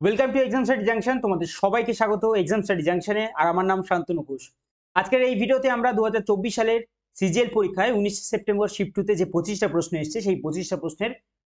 Welcome to exam study junction. তোমাদের সবাইকে স্বাগত এক্সাম স্টাডি জাংশনে। আর আমার নাম শান্তনু ঘোষ। আজকের এই ভিডিওতে আমরা 2024 সালের সিজিএল পরীক্ষায় 19 সেপ্টেম্বর শিফট 2 তে যে 25টা প্রশ্ন এসেছে সেই 25টা প্রশ্নের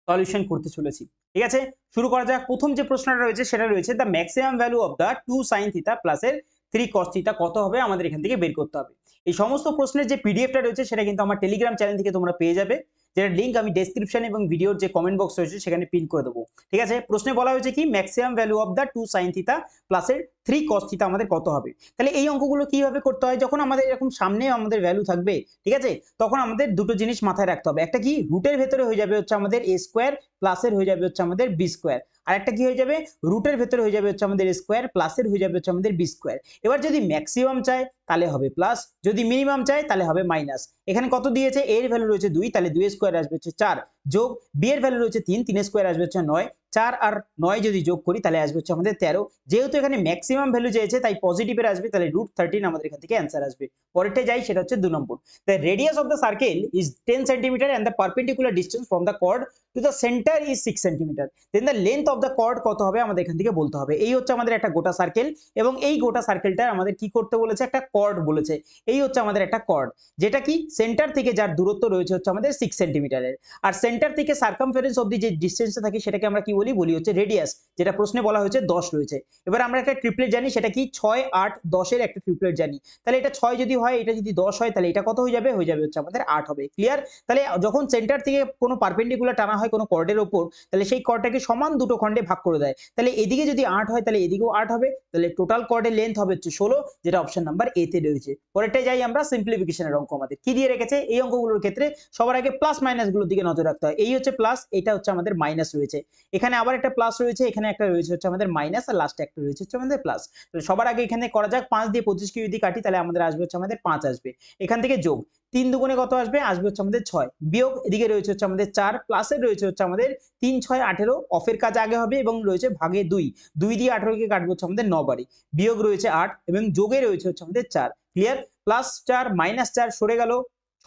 সলিউশন করতে চলেছি। ঠিক আছে, শুরু করা যাক। প্রথম যে প্রশ্নটা রয়েছে সেটা রয়েছে the maximum value of the 2 sin theta plus এর 3 cos থিটা কত হবে আমাদের এখান থেকে বের করতে হবে। এই সমস্ত প্রশ্নের যে পিডিএফটা রয়েছে সেটা কিন্তু আমার টেলিগ্রাম চ্যানেল থেকে তোমরা পেয়ে যাবে, যেটা লিঙ্ক আমি ডেসক্রিপশন এবং ভিডিওর যে কমেন্ট বক্স রয়েছে সেখানে পিন করে দেবো। ঠিক আছে, প্রশ্নে বলা হয়েছে কি maximum value of the 2 sin theta plus এর 3 cos থিটা আমাদের কত হবে। তাহলে এই অঙ্কগুলো কিভাবে করতে হয়, যখন আমাদের এরকম সামনে আমাদের ভ্যালু থাকবে, ঠিক আছে, তখন আমাদের দুটো জিনিস মাথায় রাখতে হবে। একটা কি, রুটের ভেতরে হয়ে যাবে হচ্ছে আমাদের a স্কয়ার প্লাস এর হয়ে যাবে হচ্ছে আমাদের b স্কয়ার। আর একটা কি হয়ে যাবে, রুটের ভেতরে হয়ে যাবে হচ্ছে আমাদের a স্কয়ার প্লাস এর হয়ে যাবে হচ্ছে আমাদের b স্কয়ার। এবার যদি ম্যাক্সিমাম চাই তাহলে হবে প্লাস, যদি মিনিমাম চাই তাহলে হবে মাইনাস। এখানে কত দিয়েছে, এর ভ্যালু রয়েছে 2, তাহলে 2 স্কয়ার আসবে হচ্ছে 4, যোগ b এর ভ্যালু রয়েছে 3, 3 স্কয়ার আসবে হচ্ছে 9, 4 আর 9 যদি যোগ করি তাহলে আসবে হচ্ছে আমাদের 13। যেহেতু এখানে ম্যাক্সিমাম ভ্যালু চেয়েছে তাই পজিটিভের আসবে, তাহলে √13 আমাদের এখান থেকে অ্যান্সার আসবে। পরেরটা যাই, সেটা হচ্ছে 2 নম্বর। The radius of the circle is 10 centimetre and the perpendicular distance from the chord to the centre is 6 centimetre. Then the length of the chord কত হবে আমাদের এখান থেকে বলতে হবে। এই হচ্ছে আমাদের একটা গোটা সার্কেল এবং এই গোটা সার্কেলটা আমাদের কি করতে বলেছে, একটা কর্ড বলেছে। এই হচ্ছে আমাদের একটা কর্ড, যেটা কি সেন্টার থেকে যার দূরত্ব রয়েছে হচ্ছে আমাদের 6 সেন্টিমিটারের। আর সেন্টার থেকে সার্কামফারেন্স অবধি যে ডিসটেন্সটা থাকে সেটাকে আমরা কি বলি, বলি হচ্ছে রেডিয়াস, যেটা প্রশ্নে বলা হয়েছে 10 রয়েছে। এবার আমরা একটা ট্রিপলেট জানি, সেটা কি 6, 8, 10 এর একটা ট্রিপলেট জানি। তাহলে এটা 6 যদি হয়, এটা যদি 10 হয়, তাহলে এটা কত হয়ে যাবে, হয়ে যাবে হচ্ছে আমাদের 8 হবে। ক্লিয়ার? তাহলে যখন সেন্টার থেকে কোনো পারপেন্ডিকুলার টানা হয় কোনো কর্ডের উপর, তাহলে সেই কর্ডটাকে সমান দুটো খণ্ডে ভাগ করে দেয়। তাহলে এদিকে যদি 8 হয় তাহলে এদিকেও 8 হবে। তাহলে টোটাল কর্ডের লেন্থ হবে হচ্ছে 16, যেটা অপশন নাম্বার এ তে রয়েছে। পরেরটাই যাই আমরা, সিম্পলিফিকেশনের অঙ্ক। আমাদের কি দিয়ে রেখেছে এই অঙ্কগুলোর ক্ষেত্রে, সবার আগে প্লাস মাইনাস গুলোর দিকে নজর রাখতে হয়। এই হচ্ছে প্লাস, এটা হচ্ছে আমাদের মাইনাস রয়েছে, এখানে আবার একটা প্লাস রয়েছে, এখানে একটা রয়েছে হচ্ছে আমাদের মাইনাস, আর লাস্টে একটা রয়েছে হচ্ছে আমাদের প্লাস। তাহলে সবার আগে এখানে করা যাক, 5 দিয়ে 25 কে যদি কাটি তাহলে আমাদের আসবে হচ্ছে আমাদের 5 আসবে। এখান থেকে যোগ 3 দুগুণে কত আসবে, আসবে হচ্ছে আমাদের 6, বিয়োগ এদিকে রয়েছে হচ্ছে আমাদের 4, প্লাসের রয়েছে হচ্ছে আমাদের 3, 6, 18, অফের কাজ আগে হবে এবং রয়েছে ভাগে 2, 2 দিয়ে 18 কে কাটবো হচ্ছে আমাদের 9 বারে, বিয়োগ রয়েছে 8 এবং যোগে রয়েছে হচ্ছে আমাদের 4। ক্লিয়ার? প্লাস 4 মাইনাস 4 সরে গেল,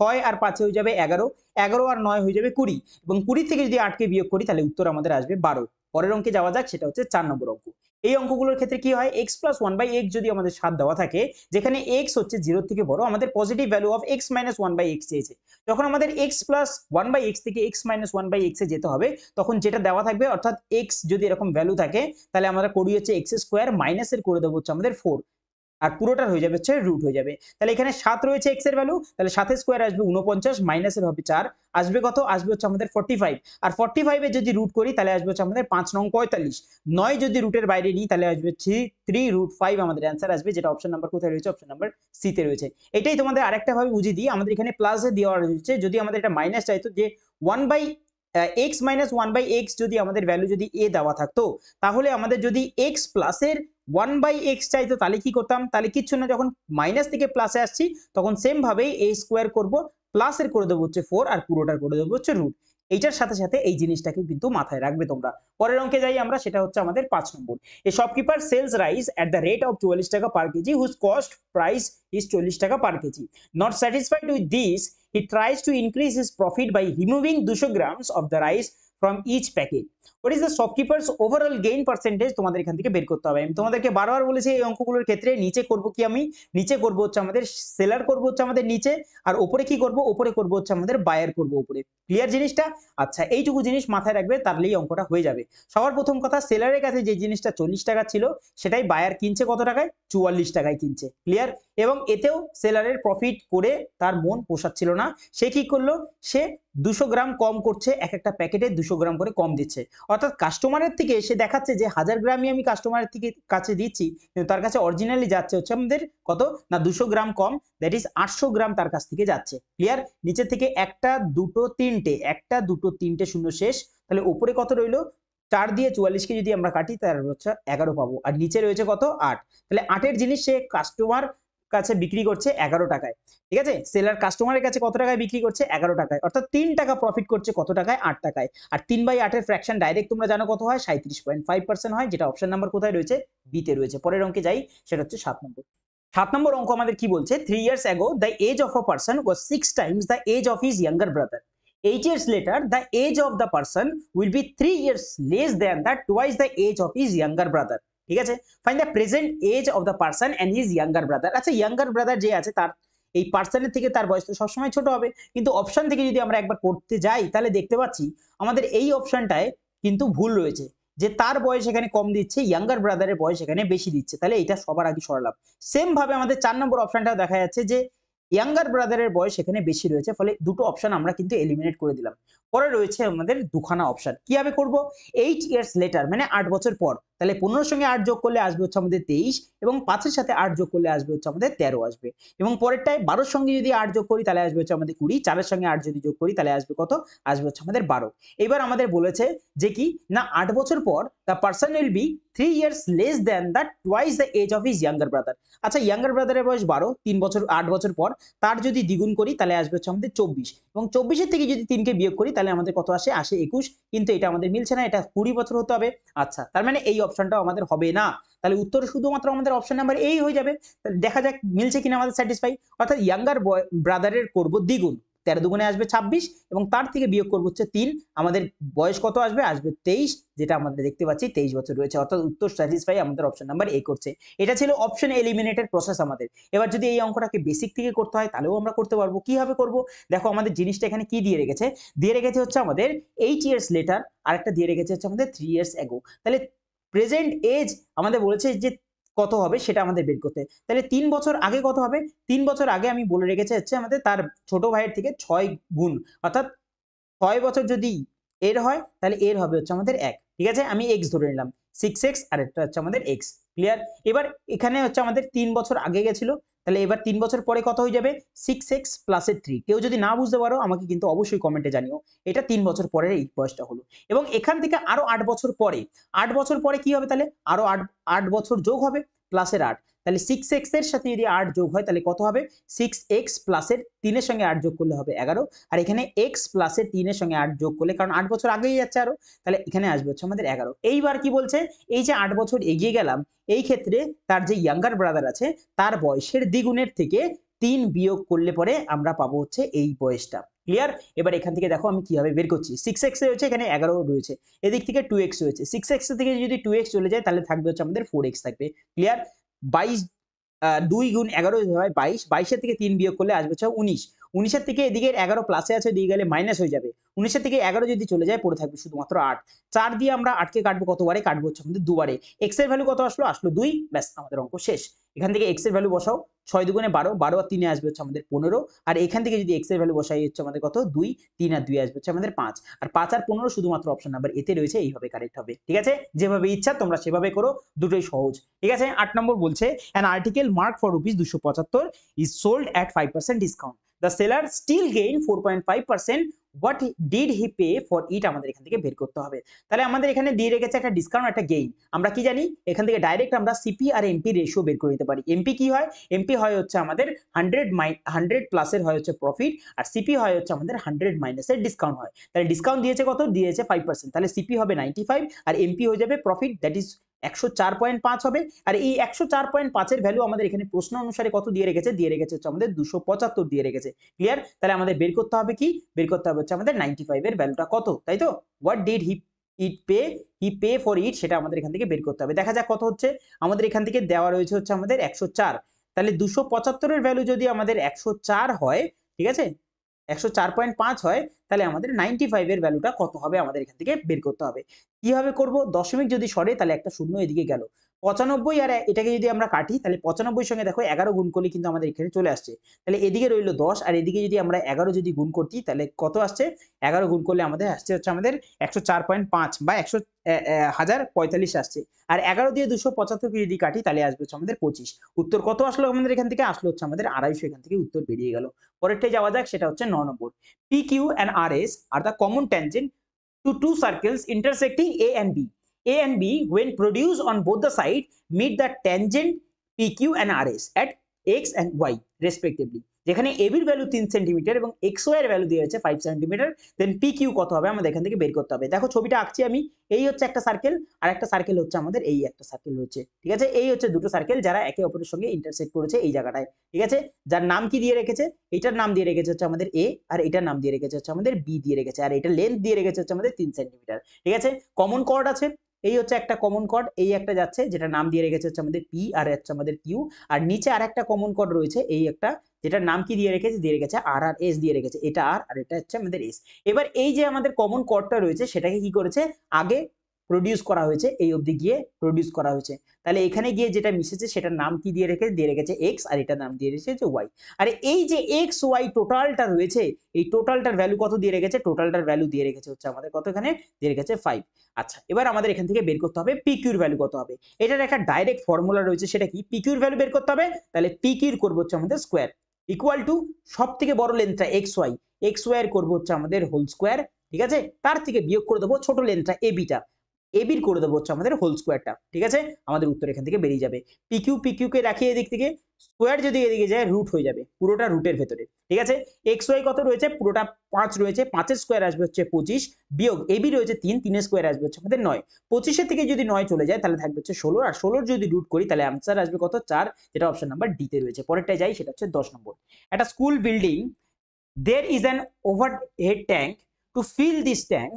6 আর 5 হয়ে যাবে 11, 11 আর 9 হয়ে যাবে 20 এবং 20 থেকে যদি 8 কে বিয়োগ করি তাহলে উত্তর আমাদের আসবে 12। পরের অঙ্কে যাওয়া যাক, সেটা হচ্ছে 4 নম্বর অঙ্ক। এই অঙ্কগুলোর ক্ষেত্রে কি হয়, x + 1/x যদি আমাদের 7 দেওয়া থাকে, যেখানে x হচ্ছে 0 থেকে বড়, আমাদের positive value of x - 1/x চেয়েছে। যখন আমাদের x + 1/x থেকে x - 1/x এ যেতে হবে, তখন যেটা দেওয়া থাকবে, অর্থাৎ x যদি এরকম ভ্যালু থাকে তাহলে আমরা করি হচ্ছে x² মাইনাস এর করে দেবো হচ্ছে আমাদের 4, আর পুরোটার হয়ে যাবে হচ্ছে রুট হয়ে যাবে। তাহলে এখানে 7 রয়েছে x এর ভ্যালু, তাহলে 7 এর স্কয়ার আসবে 49, মাইনাস এর হবে 4, আসবে কত, আসবে হচ্ছে আমাদের 45, আর 45 এ যদি রুট করি তাহলে আসবে হচ্ছে আমাদের 5 নং 45, 9 যদি রুটের বাইরে নিই তাহলে আসবে 3√5 আমাদের অ্যান্সার আসবে, যেটা অপশন নাম্বার কোথায় রয়েছে, অপশন নাম্বার সি তে রয়েছে। এটাই তোমাদের আরেকটা ভাবে বুঝিয়ে দিই, আমাদের এখানে প্লাস এ দেওয়া রয়েছে, যদি আমাদের এটা মাইনাস চাইতো যে 1/x - 1/x যদি আমাদের ভ্যালু যদি a দেওয়া থাকতো, তাহলে আমাদের যদি x প্লাসের 1/x চাইতো তাহলে কি করতাম, তাহলে কিচ্ছু না, যখন মাইনাস থেকে প্লাসে আসছি তখন সেম ভাবেই a স্কোয়ার করব, প্লাস এর করে দেবো হচ্ছে 4 আর পুরোটার করে দেবো হচ্ছে রুট। এইটার সাথে সাথে এই জিনিসটাকে কিন্তু মাথায় রাখবে তোমরা। পরের অঙ্কে যাই আমরা, সেটা হচ্ছে আমাদের 5 নম্বর। A shopkeeper sells rice at the rate of 44 টাকা per KG whose cost price is 40 টাকা per KG. Not satisfied with this, he tries to increase his profit by removing 200 grams of the rice from each packet. What is the shopkeeper's overall gain percentage? তোমাদের এখান থেকে বের করতে হবে। আমি তোমাদেরকে বারবার বলেছি এই অঙ্কগুলোর ক্ষেত্রে নিচে করব কি, আমি নিচে করব হচ্ছে আমাদের সেলার করব হচ্ছে আমাদের নিচে, আর উপরে কি করব, উপরে করব হচ্ছে আমাদের বায়ার করব উপরে। ক্লিয়ার জিনিসটা? আচ্ছা, এইটুকু জিনিস মাথায় রাখবে, তাহলেই অঙ্কটা হয়ে যাবে। সবার প্রথম কথা, সেলারের কাছে যে জিনিসটা 40 টাকা ছিল সেটাই বায়ার কিনছে কত টাকায়, 44 টাকায় কিনছে। ক্লিয়ার? এবং এতেও সেলারের প্রফিট করে তার মন পোষাচ্ছিল না, সে কি করলো, সে 200 গ্রাম কম করছে, এক একটা প্যাকেটে 200 গ্রাম করে কম দিচ্ছে। অর্থাৎ কাস্টমারের থেকে সে দেখাচ্ছে যে 1000 গ্রামই আমি কাস্টমারের থেকে কাছে দিচ্ছি, কিন্তু তার কাছে অরিজিনালি যাচ্ছে হচ্ছে আমাদের কত না 200 গ্রাম কম, দ্যাট ইজ 800 গ্রাম তার কাছ থেকে যাচ্ছে। ক্লিয়ার? নিচে থেকে একটা দুটো তিনটে, একটা দুটো তিনটে শূন্য শেষ, তাহলে উপরে কত রইলো, 4 দিয়ে 44 কে যদি আমরা কাটি তাহলে হচ্ছে 11 পাবো, আর নিচে রয়েছে কত 8, তাহলে 8 এর জিনিস সে কাস্টমার কাছে বিক্রি করছে 11 টাকায়। ঠিক আছে, সেলার কাস্টমারের কাছে কত টাকায় বিক্রি করছে, 11 টাকায়, অর্থাৎ 3 টাকা প্রফিট করছে কত টাকায়, 8 টাকায়। আর 3/8 এর ফ্র্যাকশন ডাইরেক্ট তোমরা জানো কত হয়, 37.5% হয়, যেটা অপশন নাম্বার কোথায় রয়েছে, বি তে রয়েছে। পরের অঙ্কে যাই, সেটা হচ্ছে 7 নম্বর। 7 নম্বর অঙ্ক আমাদের কি বলছে, 3 years ago the age of a person was 6 times the age of his younger brother. 8 years later the age of the person will be 3 years less than that twice the age of his younger brother। ঠিক আছে, find the present age of the person and his younger brother. আচ্ছা, younger brother যে আছে তার এই পার্সনের থেকে তার বয়স তো সবসময় ছোট হবে, কিন্তু অপশন থেকে যদি আমরা একবার করতে যাই তাহলে দেখতে পাচ্ছি আমাদের এই অপশনটায় কিন্তু ভুল রয়েছে, যে তার বয়স এখানে কম দিচ্ছে, ইয়াঙ্গার ব্রাদারের বয়স এখানে বেশি দিচ্ছে, তাহলে এটা সবার আগে সরালাম। সেম ভাবে আমাদের 4 নম্বর অপশনটাও দেখা যাচ্ছে যে ইয়াঙ্গার ব্রাদারের বয়স এখানে বেশি রয়েছে, ফলে দুটো অপশন আমরা কিন্তু এলিমিনেট করে দিলাম। পরে রয়েছে আমাদের দুখানা অপশন, কিভাবে করব? 8 ইয়ার্স লেটার মানে 8 বছর পর, তাহলে 15 সঙ্গে 8 যোগ করলে আসবে হচ্ছে আমাদের 23, এবং 5 এর সাথে 8 যোগ করলে আসবে হচ্ছে আমাদের 13 আসবে, এবং পরেরটায় 12 এর সঙ্গে যদি 8 যোগ করি তাহলে আসবে হচ্ছে আমাদের 20, 4 এর সঙ্গে 8 যদি যোগ করি তাহলে আসবে কত? আসবে হচ্ছে আমাদের 12। এবার আমাদের বলেছে যে কি না 8 বছর পর the person will be 3 years less than that twice the age of his younger brother. আচ্ছা, ইয়াঙ্গার ব্রাদারের বয়স 12, 3 বছর 8 বছর পর তার যদি দ্বিগুণ করি তাহলে আসবে হচ্ছে আমাদের 24, এবং 24 এর থেকে যদি 3 কে বিয়োগ করি তাহলে আমাদের কত আসে? আসে 21, কিন্তু এটা আমাদের মিলছে না, এটা 20 বছর হতে হবে। আচ্ছা, তার মানে এই অপশনটাও আমাদের হবে না, তাহলে উত্তর শুধুমাত্র আমাদের অপশন নাম্বার এই হয়ে যাবে। দেখা যাক মিলছে কিনা আমাদের স্যাটিসফাই, অর্থাৎ ইয়াঙ্গার ব্রাদারের করব দ্বিগুণ, 13 দুগুণে আসবে 26, এবং তার থেকে বিয়োগ করবো হচ্ছে 3, আমাদের বয়স কত আসবে? আসবে 23, যেটা আমাদের দেখতে পাচ্ছি 23 বছর রয়েছে, অর্থাৎ উত্তর স্যাটিসফাই আমাদের অপশন নাম্বার এ করছে। এটা ছিল অপশন এলিমিনেটের প্রসেস আমাদের। এবার যদি এই অঙ্কটাকে বেসিক থেকে করতে হয় তাহলেও আমরা করতে পারবো। কিভাবে করব? দেখো আমাদের জিনিসটা এখানে কি দিয়ে রেখেছে, দিয়ে রেখেছে হচ্ছে আমাদের 8 ইয়ার্স লেটার, আর একটা দিয়ে রেখেছে হচ্ছে আমাদের 3 ইয়ার্স অ্যাগো। তাহলে প্রেজেন্ট এজ আমাদের বলেছে যে কত হবে সেটা আমাদের বের করতে, তাহলে 3 বছর আগে কত হবে? 3 বছর আগে আমি বলে রেখেছি হচ্ছে আমাদের তার ছোট ভাইয়ের থেকে 6 গুণ, অর্থাৎ 6 বছর যদি এর হয় তাহলে এর হবে হচ্ছে আমাদের 1। ঠিক আছে, আমি x ধরে নিলাম, 6x, আর এটা হচ্ছে আমাদের x। ক্লিয়ার? এবার এখানে হচ্ছে আমাদের 3 বছর আগে গেছিল, তাহলে এবার 3 বছর পরে কত হয়ে যাবে? 6x প্লাস এর 3। কেউ যদি না বুঝতে পারো আমাকে কিন্তু অবশ্যই কমেন্টে জানিও, এটা 3 বছর পরের এই বয়সটা হলো। এবং এখান থেকে আরো 8 বছর পরে, 8 বছর পরে কি হবে? তাহলে আরো 8 বছর যোগ হবে প্লাসের 8, তাহলে 6x এর সাথে যদি 8 যোগ হয় তাহলে কত হবে? 6x প্লাসের 3 এর সঙ্গে 8 যোগ করলে হবে 11, আর এখানে x প্লাসের 3 এর সঙ্গে 8 যোগ করলে, কারণ 8 বছর আগেই যাচ্ছে আরো, তাহলে এখানে আসবে হচ্ছে আমাদের 11। এইবার কি বলছে? এই যে 8 বছর এগিয়ে গেলাম, এই ক্ষেত্রে তার যে ইয়াঙ্গার ব্রাদার আছে তার বয়সের দ্বিগুণের থেকে 3 বিয়োগ করলে পরে আমরা পাবো হচ্ছে এই বয়সটা। ক্লিয়ার? এবার এখান থেকে দেখো আমি কিভাবে বের করছি। 6x রয়েছে, এখানে 11 রয়েছে, এদিক থেকে 2x রয়েছে, 6x থেকে যদি 2x চলে যায় তাহলে থাকবে হচ্ছে আমাদের 4x থাকবে। ক্লিয়ার? 22 2 গুণ 11 হয় 22, 22 এর থেকে 3 বিয়োগ করলে আসবে হচ্ছে 19, 19 এর থেকে এদিকে 11 প্লাসে আছে, দিয়ে গেলে মাইনাস হয়ে যাবে, 19 এর থেকে 11 যদি চলে যায় পড়ে থাকবে শুধুমাত্র 8। 4 দিয়ে আমরা 8 কে কাটবো কতবারে? কাটবো হচ্ছে আমাদের দুবারে। x এর ভ্যালু কত আসলো? আসলো 2, ব্যাস আমাদের অঙ্ক শেষ। এখান থেকে x এর ভ্যালু বসাও, 6 দুগুণে 12, 12 আর 3 এ আসবে হচ্ছে আমাদের 15, আর এখান থেকে যদি x এর ভ্যালু বসাই হচ্ছে আমাদের কত? 2, 3 আর 2 আসবে হচ্ছে আমাদের 5, আর 5 আর 15 শুধুমাত্র অপশন নাম্বার এতে রয়েছে, এইভাবে কারেক্ট হবে। ঠিক আছে, যেভাবে ইচ্ছা তোমরা সেভাবে করো, দুটোই সহজ। ঠিক আছে, 8 নম্বর বলছে an article marked for rupees 275 is sold at 5% discount, the seller still gain 4.5%, what did he pay for it? আমাদের এখান থেকে বের করতে হবে। তাহলে আমাদের এখানে দিয়ে রেখেছে একটা ডিসকাউন্ট, একটা গেইন। আমরা কি জানি? এখান থেকে ডাইরেক্ট আমরা সিপি আর এমপি রেশিও বের করে নিতে পারি। এমপি কি হয়? এমপি হয় হচ্ছে আমাদের 100 প্লাসের হয় হচ্ছে প্রফিট, আর সিপি হয় হচ্ছে আমাদের 100 মাইনাসের ডিসকাউন্ট হয়। তাহলে ডিসকাউন্ট দিয়েছে কত? দিয়েছে 5%, তাহলে সিপি হবে 95, আর এমপি হয়ে যাবে প্রফিট, দ্যাট ইজ 104.5 হবে। আর এই 104.5 এর ভ্যালু আমাদের এখানে প্রশ্ন অনুসারে কত দিয়ে রেখেছে? দিয়ে রেখেছে হচ্ছে আমাদের 275 দিয়ে রেখেছে। ক্লিয়ার? তাহলে আমাদের বের করতে হবে কি? বের করতে হবে হচ্ছে আমাদের 95 এর ভ্যালুটা কত, তাই তো? What did he pay for it, সেটা আমাদের এখান থেকে বের করতে হবে। দেখা যাক কত হচ্ছে। আমাদের এখান থেকে দেওয়া রয়েছে হচ্ছে আমাদের 104, তাহলে 275 এর ভ্যালু যদি আমাদের 104 হয়, ঠিক আছে, 104.5 হয়, তাহলে আমাদের 95 এর ভ্যালুটা কত হবে আমাদের এখান থেকে বের করতে হবে। কিভাবে করব? দশমিক যদি সরে তাহলে একটা শূন্য এদিকে গেল, 95 আর এটাকে যদি আমরা কাটি তাহলে 95 সঙ্গে দেখো 11 গুণ করলে কিন্তু আমাদের এখানে চলে আসছে, তাহলে এদিকে রইল 10, আর এদিকে যদি আমরা 11 যদি গুণ করতি তাহলে কত আসছে? 11 গুণ করলে আমাদের আসছে হচ্ছে আমাদের 104.5 বা 1045 আসছে, আর 11 দিয়ে 275 কে যদি কাটি তাহলে আসবে হচ্ছে আমাদের 25। উত্তর কত আসলো আমাদের এখান থেকে? আসলো হচ্ছে আমাদের 250, এখান থেকে উত্তর বেরিয়ে গেল। পরেরটায় যাওয়া যাক, সেটা হচ্ছে 9 নম্বর। PQ and RS are the common tangent to two circles intersecting A and B. A and B, when produced on both the sides, meet the tangent PQ and RS at X and Y respectively. যেখানে এবির value 3 centimetre এবং x Y এর value দিয়ে হচ্ছে 5 centimetre, দেন P Q কত হবে আমাদের এখান থেকে বের করতে হবে। দেখো ছবিটা আঁকছি আমি, এই হচ্ছে একটা সার্কেল আর একটা সার্কেল হচ্ছে আমাদের এই একটা সার্কেল রয়েছে, ঠিক আছে। এই হচ্ছে দুটো সার্কেল যারা একে অপরের সঙ্গে ইন্টারসেক্ট করেছে এই জায়গাটায়, ঠিক আছে। যার নাম কি দিয়ে রেখেছে, এটার নাম দিয়ে রেখেছে হচ্ছে আমাদের এ, আর এটার নাম দিয়ে রেখেছে হচ্ছে আমাদের বি দিয়ে রেখেছে, আর এটা লেন্থ দিয়ে রেখেছে হচ্ছে আমাদের 3 সেন্টিমিটার, ঠিক আছে। কমন কর্ড আছে, এই হচ্ছে একটা কমন কর্ড, এই একটা যাচ্ছে যেটা নাম দিয়ে রেখেছে হচ্ছে আমাদের পি আর হচ্ছে আমাদের কিউ, আর নিচে আর একটা কমন কর্ড রয়েছে এই একটা, যেটার নাম কি দিয়ে রেখেছে আর আর এস দিয়ে রেখেছে, এটা আর আর এটা হচ্ছে আমাদের এস। এবার এই যে আমাদের কমন কর্ডটা রয়েছে সেটাকে কি করেছে আগে প্রডিউস করা হয়েছে, এই অবধি গিয়ে প্রডিউস করা হয়েছে, তাহলে এখানে গিয়ে যেটা মিশেছে সেটার নাম কি দিয়ে রেখেছে এক্স, আর এটার নাম দিয়ে রেখেছে ওয়াই। আর এই যে এক্স ওয়াই টোটালটা রয়েছে, এই টোটালটার ভ্যালু কত দিয়ে রেখেছে, টোটালটার ভ্যালু দিয়ে রেখেছে হচ্ছে আমাদের কত, এখানে দিয়ে রেখেছে 5। আচ্ছা, এবার আমাদের এখান থেকে বের করতে হবে পি কিউর ভ্যালু কত হবে। এটার একটা ডাইরেক্ট ফর্মুলা রয়েছে, সেটা কি, পি কিউর ভ্যালু বের করতে হবে, তাহলে পি কিউর করবো হচ্ছে আমাদের স্কোয়ার ইকুয়াল টু সব থেকে বড় লেন্থটা এক্স ওয়াই এর করবো হচ্ছে আমাদের হোল স্কোয়ার, ঠিক আছে। তার থেকে বিয়োগ করে দেবো ছোট লেন্থটা এবিটা, এবির করে দেবো হচ্ছে আমাদের হোল স্কোয়ারটা, ঠিক আছে। আমাদের উত্তর এখান থেকে বেরিয়ে যাবে। পিকিউ কে রাখি এদিক থেকে, স্কোয়ার যদি এদিকে যায় রুট হয়ে যাবে, পুরোটা রুটের ভেতরে, ঠিক আছে। এক্স ওয়াই কত রয়েছে, পুরোটা 5 রয়েছে, 5 স্কোয়ার আসবে হচ্ছে 25, বিয়োগ এবি রয়েছে 3, 3 স্কোয়ার আসবে হচ্ছে আমাদের 9, 25 থেকে যদি 9 চলে যায় তাহলে থাকবে হচ্ছে 16, আর 16 যদি রুট করি তাহলে আনসার আসবে কত, 4, যেটা অপশন নাম্বার ডি তে রয়েছে। পরেরটা যাই, সেটা হচ্ছে 10 নম্বর। একটা school building, there is an overhead tank, to fill this tank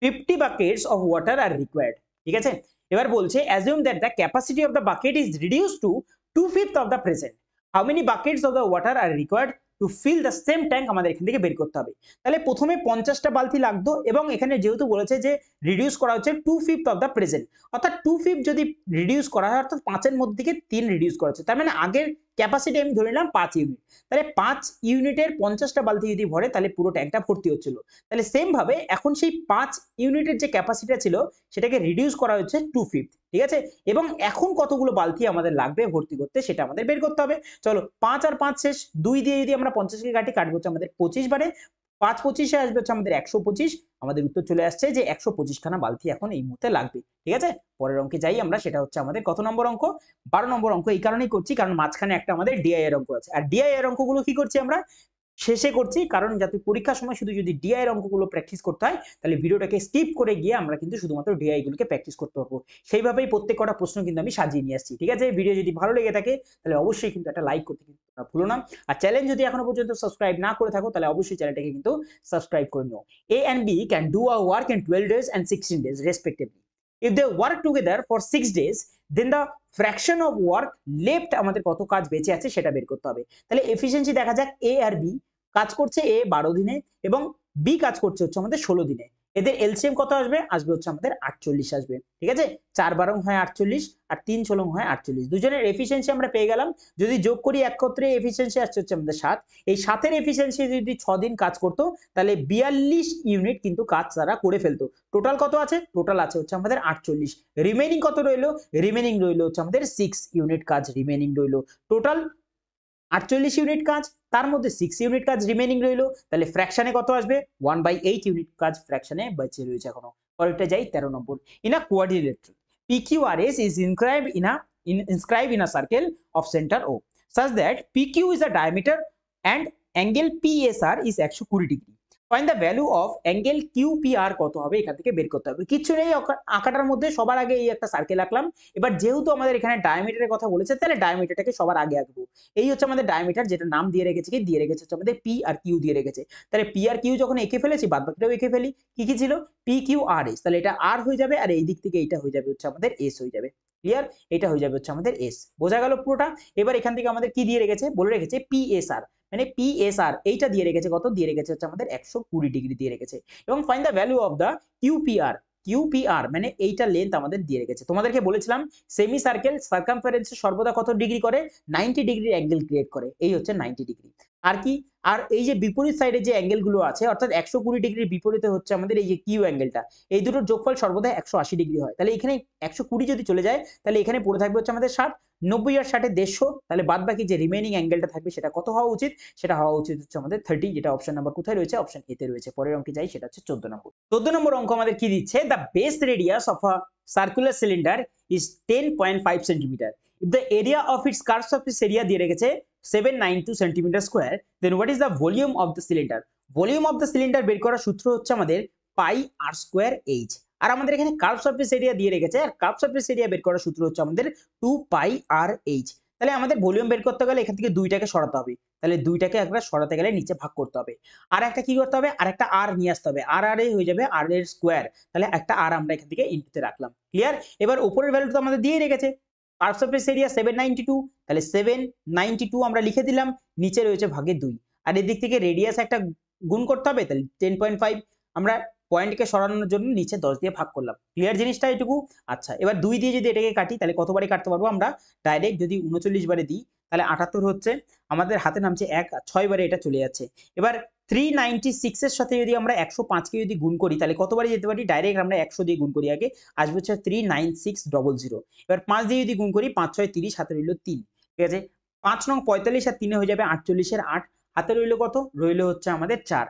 50 buckets of water are required, ঠিক আছে। এবার বলছে assume that the capacity of the bucket is reduced to 2/5 of the present, how many buckets of the water are required to fill the same tank, আমাদের এখান থেকে বের করতে হবে। তাহলে প্রথমে 50টা বালতি লাগতো, এবং এখানে যেহেতু বলেছে যে রিডিউস করা হচ্ছে 2/5 of the present, অর্থাৎ 2/5 যদি রিডিউস করা হয় অর্থাৎ 5 এর মধ্যে থেকে 3 রিডিউস করা হচ্ছে, তার মানে আগের ক্যাপাসিটি আমি ধরে নিলাম 5 ইউনিট, তাহলে 5 ইউনিটের 50টা বালতি যদি ভরে তাহলে পুরো ট্যাঙ্কটা ভর্তি হচ্ছিল। তাহলে সেম ভাবে এখন সেই 5 ইউনিটের যে ক্যাপাসিটি ছিল সেটাকে রিডিউস করা হচ্ছে 2/5, ঠিক আছে। এবং এখন কতগুলো বালতি আমাদের লাগবে ভর্তি করতে সেটা আমাদের বের করতে হবে। চলো 5 আর 5 শেষ, 2 দিয়ে যদি আমরা 50কে কাটবো হচ্ছে আমাদের 25 বারে, 5 25 আসবে হচ্ছে আমাদের 125, আমাদের উত্তর চলে আসছে যে 125 খানা বালতি এখন এই মুহূর্তে লাগবে, ঠিক আছে। পরের অঙ্কে যাই আমরা, সেটা হচ্ছে আমাদের কত নম্বর অঙ্ক, 12 নম্বর অঙ্ক। এই কারণেই করছি কারণ মাঝখানে একটা আমাদের ডিআই এর অঙ্ক আছে, আর ডিআই এর অঙ্কগুলো কি করছি আমরা শেষে করছি, কারণ যাতে পরীক্ষার সময় শুধু যদি ডিআই এর অঙ্কগুলো প্র্যাকটিস করতে হয় তাহলে ভিডিওটাকে স্কিপ করে গিয়ে আমরা কিন্তু শুধুমাত্র ডিআই গুলোকে প্র্যাকটিস করতে পারবো। সেইভাবেই প্রত্যেক কটা প্রশ্ন কিন্তু আমি সাজিয়ে নিয়ে আসছি, ঠিক আছে। ভিডিও যদি ভালো লেগে থাকে তাহলে অবশ্যই কিন্তু একটা লাইক করতে কিন্তু ভুলো না, আর চ্যানেল যদি এখনো পর্যন্ত সাবস্ক্রাইব না করে থাকো তাহলে অবশ্যই চ্যানেলটাকে কিন্তু সাবস্ক্রাইব করে নিও। A and B can do a work in 12 days and 16 days respectively. If they work together for 6 days, then the fraction of work left আমাদের কত কাজ বেঁচে আছে সেটা বের করতে হবে। তাহলে এফিসিয়েন্সি দেখা যাক, এ আর বি কাজ করছে, এ 12 দিনে এবং বি কাজ করছে হচ্ছে আমাদের 16 দিনে, এদের এলসিএম কত আসবে, আসবে হচ্ছে আমাদের 48 আসবে, ঠিক আছে। 4 12 হয় 48 আর 3 16 হয় 48, দুজনের এফিসিয়েন্সি আমরা পেয়ে গেলাম। যদি যোগ করি একত্রে এফিসিয়েন্সি আসছে হচ্ছে আমাদের 7, এই 7 এর এফিসিয়েন্সি যদি 6 দিন কাজ করতো তাহলে 42 ইউনিট কিন্তু কাজ তারা করে ফেলতো। টোটাল কত আছে, টোটাল আছে হচ্ছে আমাদের 48, রিমেইনিং কত রইলো, রিমেইনিং রইলো হচ্ছে আমাদের 6 ইউনিট কাজ রিমেইনিং রইলো। টোটাল 48 ইউনিট কাজ, তার মধ্যে 6 ইউনিট কাজ রিমেইনিং রইলো, তাহলে ফ্র্যাকশনে কত আসবে, 1/8 ইউনিট কাজ ফ্র্যাকশনে বেঁচে রয়েছে এখনো। পরেরটা যাই 13 নম্বর। In a quadrilateral PQRS is inscribed in a circle of center O such that PQ is a diameter and angle PSR is 120 degree. Find the value of angle QPR কত হবে, এখান থেকে বের করতে হবে। কিছু নেই আঁকাটার মধ্যে, সবার আগে এই একটা সার্কেল আঁকলাম। এবার যেহেতু আমাদের এখানে ডায়ামিটারের কথা বলেছে তাহলে ডায়ামিটারটাকে সবার আগে আঁকবো। এই হচ্ছে আমাদের ডায়ামিটার, যেটা নাম দিয়ে রেখেছে কি, দিয়ে রেখেছে হচ্ছে আমাদের পি আর কিউ দিয়ে রেখেছে। তাহলে পি আর কিউ যখন এঁকে ফেলেছি বাদ বাকিটাও এঁকে ফেলি। কি কি ছিল, পি কিউ আর এস, তাহলে এটা আর হয়ে যাবে আর এই দিক থেকে এইটা হয়ে যাবে হচ্ছে আমাদের এস হয়ে যাবে। ক্লিয়ার, এটা হয়ে যাবে হচ্ছে আমাদের এস, বোঝা গেল পুরোটা। এবার এখান থেকে আমাদের কি দিয়ে রেখেছে, বলে রেখেছে পিএসআর, মানে পিএসআর এইটা দিয়ে রেখেছে কত, দিয়ে রেখেছে হচ্ছে আমাদের 120 ডিগ্রি দিয়ে রেখেছে। এবং find the value of the QPR মানে এইটা লেন্থ আমাদের দিয়ে রেখেছে। তোমাদেরকে বলেছিলাম সেমি সার্কেল সার্কামফারেন্সে সর্বদা কত ডিগ্রি করে, 90 ডিগ্রির অ্যাঙ্গেল ক্রিয়েট করে, এই হচ্ছে 90 ডিগ্রি। আর কি, আর এই যে বিপরীত সাইডে যে অ্যাঙ্গেল গুলো আছে অর্থাৎ 120 ডিগ্রির বিপরীতে হচ্ছে আমাদের এই যে কিউ অ্যাঙ্গেলটা, এই দুটোর যোগফল সর্বদা 180 ডিগ্রি হয়। তাহলে এখানে 120 যদি চলে যায় তাহলে এখানে পড়ে থাকবে হচ্ছে আমাদের 60, 90 আর 60 150, তাহলে বাদ বাকি যে রিমেইনিং অ্যাঙ্গেলটা থাকবে সেটা কত হওয়া উচিত, সেটা হওয়া উচিত হচ্ছে আমাদের 30, যেটা অপশন নাম্বার কোথায় রয়েছে, অপশন এ তে রয়েছে। পরের অঙ্কে যাই, সেটা হচ্ছে 14 নম্বর। 14 নম্বর অঙ্ক আমাদের কি দিচ্ছে, the base radius of a circular cylinder is 10.5 centimetre, if the area of its curve surface area দিয়ে রেখেছে 792 centimetre square, then what is the volume of the cylinder? Volume of the cylinder বের করার সূত্র হচ্ছে আমাদের পাই আর square H. আর আমাদের এখানে curve surface area দিয়ে রেখেছে, আর কার্ভ সারফেস এরিয়া বের করার সূত্র হচ্ছে আমাদের 2 পাই আর এইচ। তাহলে আমাদের ভলিউম বের করতে গেলে এখান থেকে দুইটাকে সরাতে হবে, তাহলে দুইটাকে একবার সরাতে গেলে নিচে ভাগ করতে হবে, আর একটা কি করতে হবে, আর একটা আর নিয়ে আসতে হবে, আর আর এ হয়ে যাবে আর এর স্কোয়ার, তাহলে একটা আর আমরা এখান থেকে ইনটুতে রাখলাম। ক্লিয়ার? এবার উপরের ভ্যালু তো আমাদের দিয়ে রেখেছে, কার্ভ সারফেস এরিয়া 792, তাহলে 792 আমরা লিখে দিলাম, নিচে রয়েছে ভাগে 2, আর এদিক থেকে রেডিয়াস একটা গুণ করতে হবে, তাহলে 10.5 আমরা পয়েন্টকে সরানোর জন্য নিচে 10 দিয়ে ভাগ করলাম। ক্লিয়ার জিনিসটা এটুকু? আচ্ছা, এবার 2 দিয়ে যদি এটাকে কাটি তাহলে কতবারে কাটতে পারবো আমরা? ডাইরেক্ট যদি 39 বারে দিই তাহলে 78 হচ্ছে, আমাদের হাতে নামছে 1, 6 বারে এটা চলে যাচ্ছে। এবার 396 এর সাথে যদি আমরা 105 কে যদি গুণ করি তাহলে কতবারে যেতে পারি? ডাইরেক্ট আমরা 100 দিয়ে গুণ করি, আগে আসবে হচ্ছে 39600। এবার 5 দিয়ে যদি গুণ করি, 5 6 30, হাতে রইল 3। ঠিক আছে, 5 নং 45 আর 3 হয়ে যাবে 48 এর 8, হাতে রইল কত? রইল হচ্ছে আমাদের 4।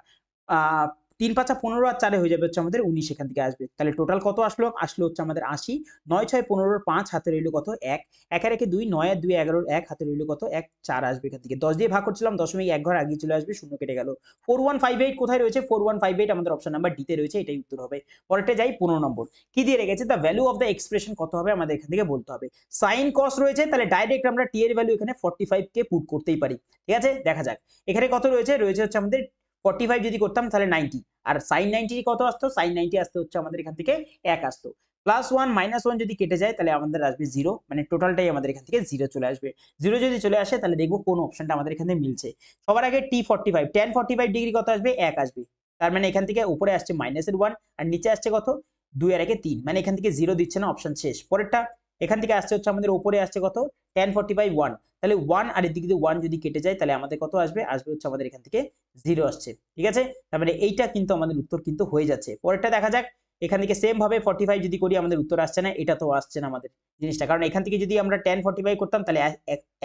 3 5 15 আর 4 হয়ে যাবে হচ্ছে আমাদের 19, এখান থেকে আসবে। তাহলে টোটাল কত আসলো? আসলো হচ্ছে আমাদের 80। 9 6 15 5, হাতে রইল কত? 1। 1 আর 1 2, 9 আর 2 11, 1 হাতে রইল কত? 1, 4 আসবে এখান থেকে। 10 দিয়ে ভাগ করছিলাম, দশমিক 1 ঘর আগে চলে আসবে, শূন্য কেটে গেল। 4158 কোথায় রয়েছে? 4158 আমাদের অপশন নাম্বার ডি তে রয়েছে, এটাই উত্তর হবে। পরেরটা যাই 15 নম্বর। কি দিয়ে রেখেছে? The value of the expression কত হবে আমাদের এখান থেকে বলতে হবে। সাইন কস রয়েছে, তাহলে ডাইরেক্ট আমরা টি এর ভ্যালু এখানে 45 কে পুট করতেই পারি। ঠিক আছে, দেখা যাক এখানে কত রয়েছে। রয়েছে হচ্ছে আমাদের 45 যদি করতাম তাহলে 90, আর সাইন 90 কত আসতো? সাইন 90 আসতে হচ্ছে আমাদের এখান থেকে 1 আসতো। +1 -1 যদি কেটে যায় তাহলে আমাদের আসবে 0, মানে টোটালটাই আমাদের এখান থেকে 0 চলে আসবে। 0 যদি চলে আসে তাহলে দেখবো কোন অপশনটা আমাদের এখানে মিলছে। সবার আগে T45, tan 45 ডিগ্রি কত আসবে? 1 আসবে। তার মানে এখান থেকে উপরে আসছে -1 আর নিচে আসছে কত? 2 আর 1 3, মানে এখান থেকে 0 দিচ্ছে না, অপশন শেষ। পরেরটা এখান থেকে আসছে হচ্ছে আমাদের উপরে আসছে কত? tan 45 1, তাহলে 1 আর এদিকে যদি 1 যদি কেটে যায় তাহলে আমাদের কত আসবে? আসবে হচ্ছে আমাদের এখান থেকে 0 আসছে। ঠিক আছে, তার মানে এইটা কিন্তু আমাদের উত্তর কিন্তু হয়ে যাচ্ছে। পরেরটা দেখা যাক, এখান থেকে সেম ভাবে 45 যদি করি আমাদের উত্তর আসছে না, এটা তো আসছে না আমাদের জিনিসটা, কারণ এখান থেকে যদি আমরা tan 45 করতাম তাহলে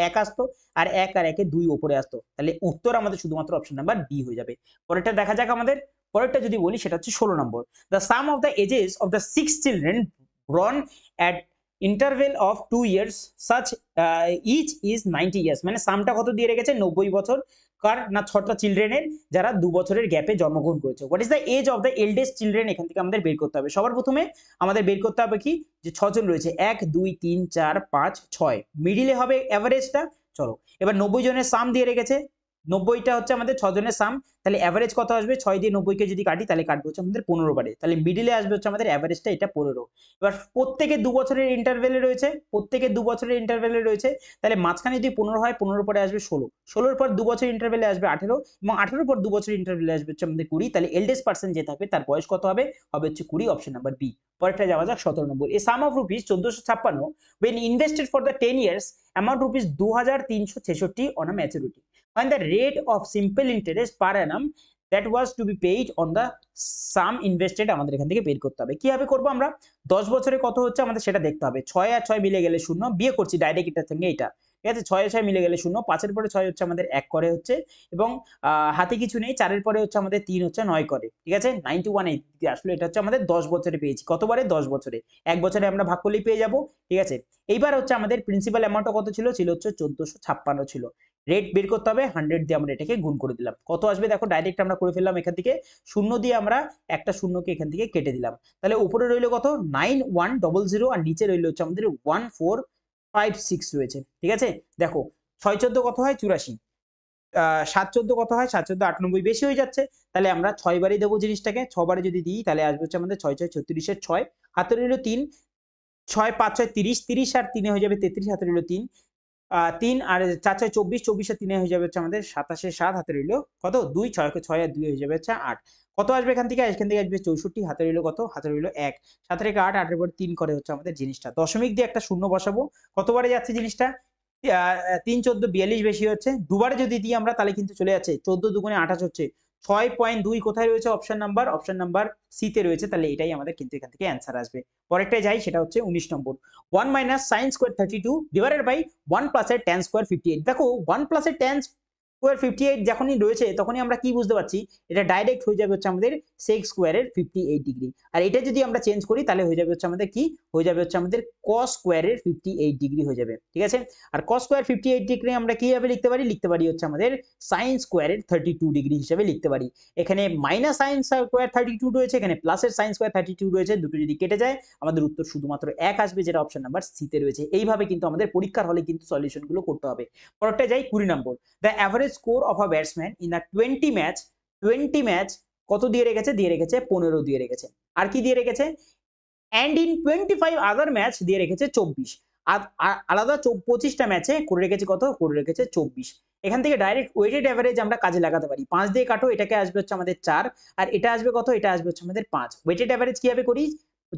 1 আসতো, আর 1 আর 1 2 উপরে আসতো, তাহলে উত্তর আমাদের শুধুমাত্র অপশন নাম্বার ডি হয়ে যাবে। পরেরটা দেখা যাক আমাদের। পরেরটা যদি বলি সেটা হচ্ছে 16 নম্বর। The sum of the ages of the 6 children born at interval of 2 years such each is 90 years, মানে সামটা কত দিয়ে রেখেছে? 90 বছর কার না 6টা চিলড্রেনের যারা 2 বছরের গ্যাপে জন্মগ্রহণ করেছে। What is the age of the eldest children? এখান থেকে আমাদের বের করতে হবে। সবার প্রথমে আমাদের বের করতে হবে কি, যে 6 জন রয়েছে, 1 2 3 4 5 6, মিডিলে হবে এভারেজটা। চলো এবার 90 জনের সাম দিয়ে রেখেছে, 90টা হচ্ছে আমাদের 6 জনের সাম, তাহলে এভারেজ কত আসবে? 6 দিয়ে 90 কে যদি কাটি তাহলে কাটবে হচ্ছে আমাদের 15 বারে, তাহলে মিডিলে আসবে হচ্ছে আমাদের এভারেজটা, এটা 15। এবার প্রত্যেকে 2 বছরের ইন্টারভ্যালে রয়েছে, প্রত্যেকে 2 বছরের ইন্টারভ্যালে রয়েছে, তাহলে মাঝখানে যদি 15 হয়, 15 পরে আসবে 16, 16 পর 2 বছর ইন্টারভ্যালে আসবে 18, এবং 18 পর 2 বছর ইন্টারভ্যালে আসবে হচ্ছে আমাদের 20, তাহলে এল্ডেস্ট পার্সন যে থাকবে তার বয়স কত হবে? হবে হচ্ছে 20, অপশন নাম্বার বি। পরেরটা যাওয়া যাক 17 নম্বর। এ সাম of rupees 1456 when invested for the 10 years amount rupees 2366 on a maturity, when the rate of simple interest per annum that was to be paid on the sum invested আমাদের এখান থেকে বের করতে হবে। কিভাবে করবো আমরা? 10 বছরে কত হচ্ছে আমাদের সেটা দেখতে হবে। 6 আর 6 মিলে গেলে 0, বিয়ে করছি ডাইরেক্ট এটার সঙ্গে এটা। ঠিক আছে, 6 আর 6 মিলে গেলে 0, 5 এর পরে 6 হচ্ছে আমাদের 1 করে হচ্ছে, এবং হাতে কিছু নেই, 4 এর পরে হচ্ছে আমাদের 3 হচ্ছে 9 করে। ঠিক আছে, 91 এই দিকে আসলে এটা হচ্ছে আমাদের 10 বছরে পেয়েছি। কতবারে? 10 বছরে। 1 বছরে আমরা ভাগ করলেই পেয়ে যাব। ঠিক আছে, এইবার হচ্ছে আমাদের প্রিন্সিপাল অ্যামাউন্টটা কত ছিল? ছিল হচ্ছে 1456 ছিল। রেট বের করতে হবে, 100 দিয়ে আমরা এটাকে গুণ করে দিলাম। কত আসবে দেখো, ডাইরেক্ট আমরা করে ফেললাম এখান থেকে, শূন্য দিয়ে আমরা একটা শূন্যকে এখান থেকে কেটে দিলাম। তাহলে উপরে রইল কত? 9100, আর নিচে রইল হচ্ছে আমাদের 1456 রয়েছে। ঠিক আছে, দেখো 6 14 কত হয়? 84, 7 14 কত হয়? 7 14 98, বেশি হয়ে যাচ্ছে, তাহলে আমরা 6 বারে দেবো জিনিসটাকে। 6 বারে যদি দিই তাহলে আসবে হচ্ছে আমাদের 6 6 36 এর 6, হাতে রইল 3, 6 5 6 30, 30 আর 3 হয়ে যাবে 33, হাতে রইল 3, 3 আর 4 6 24, 24 আর 3 হয়ে যাবে হচ্ছে আমাদের 27 7, হাতে রইল কত? 2, 6 6 আর 2 হয়ে যাবে হচ্ছে 8। কত আসবে এখান থেকে? এখান থেকে আসবে 64, হাতে রইল কত? হাতে রইল 1, 7 থেকে 8, 8 এর পর 3 করে হচ্ছে আমাদের জিনিসটা। দশমিক দিয়ে একটা শূন্য বসাবো, কতবারে যাচ্ছে জিনিসটা? 3 14 42 বেশি হচ্ছে, দুবারে যদি দিই আমরা তাহলে কিন্তু চলে যাচ্ছে, 14 দুগুণে 28 হচ্ছে 6.2, কোথায় রয়েছে? অপশন নাম্বার সি তে রয়েছে, তাহলে এটাই আমাদের কিন্তু এখান থেকে অ্যান্সার আসবে। পরেরটাই যাই, সেটা হচ্ছে 19 নম্বর। 1 - sin² 32 divided by 1 + tan² 58। দেখো 1 + tan স্কোয়ার 58 যখনই রয়েছে তখনই আমরা কি বুঝতে পারছি, এটা ডাইরেক্ট হয়ে যাবে হচ্ছে আমাদের সেক স্কোয়ারের 58 ডিগ্রি। আর এটা যদি আমরা চেঞ্জ করি তাহলে হয়ে যাবে হচ্ছে আমাদের কি, হয়ে যাবে হচ্ছে আমাদের কস স্কোয়ারের 58 ডিগ্রি হয়ে যাবে, ঠিক আছে। আর কস স্কোয়ার 58 ডিগ্রি আমরা কিভাবে লিখতে পারি হচ্ছে আমাদের সাইন স্কোয়ারের 32 ডিগ্রি হিসেবে লিখতে পারি। এখানে মাইনাস সাইন স্কোয়ার 32 রয়েছে, এখানে প্লাসের সাইন স্কোয়ার 32 রয়েছে, দুটো যদি কেটে যায় আমাদের উত্তর শুধুমাত্র এক আসবে, যেটা অপশন নাম্বার সিতে রয়েছে। এইভাবে কিন্তু আমাদের পরীক্ষার হলে কিন্তু সলিউশন গুলো করতে হবে। পরেরটা যাই 20 নম্বর। The average score of a batsman in the 20 match কত দিয়ে রেখেছে, 15 দিয়ে রেখেছে। আর কি দিয়ে রেখেছে, অ্যান্ড ইন 25 আদার ম্যাচ দিয়ে রেখেছে 24। আলাদা 25টা ম্যাচে করে রেখেছে কত, করে রেখেছে 24। এখান থেকে ডাইরেক্ট ওয়েটেড অ্যাভারেজ আমরা কাজে লাগাতে পারি। 5 দিয়ে কাটো, এটাকে আসবে হচ্ছে আমাদের 4, আর এটা আসবে কত, এটা আসবে হচ্ছে আমাদের 5। ওয়েটেড অ্যাভারেজ কিভাবে করি,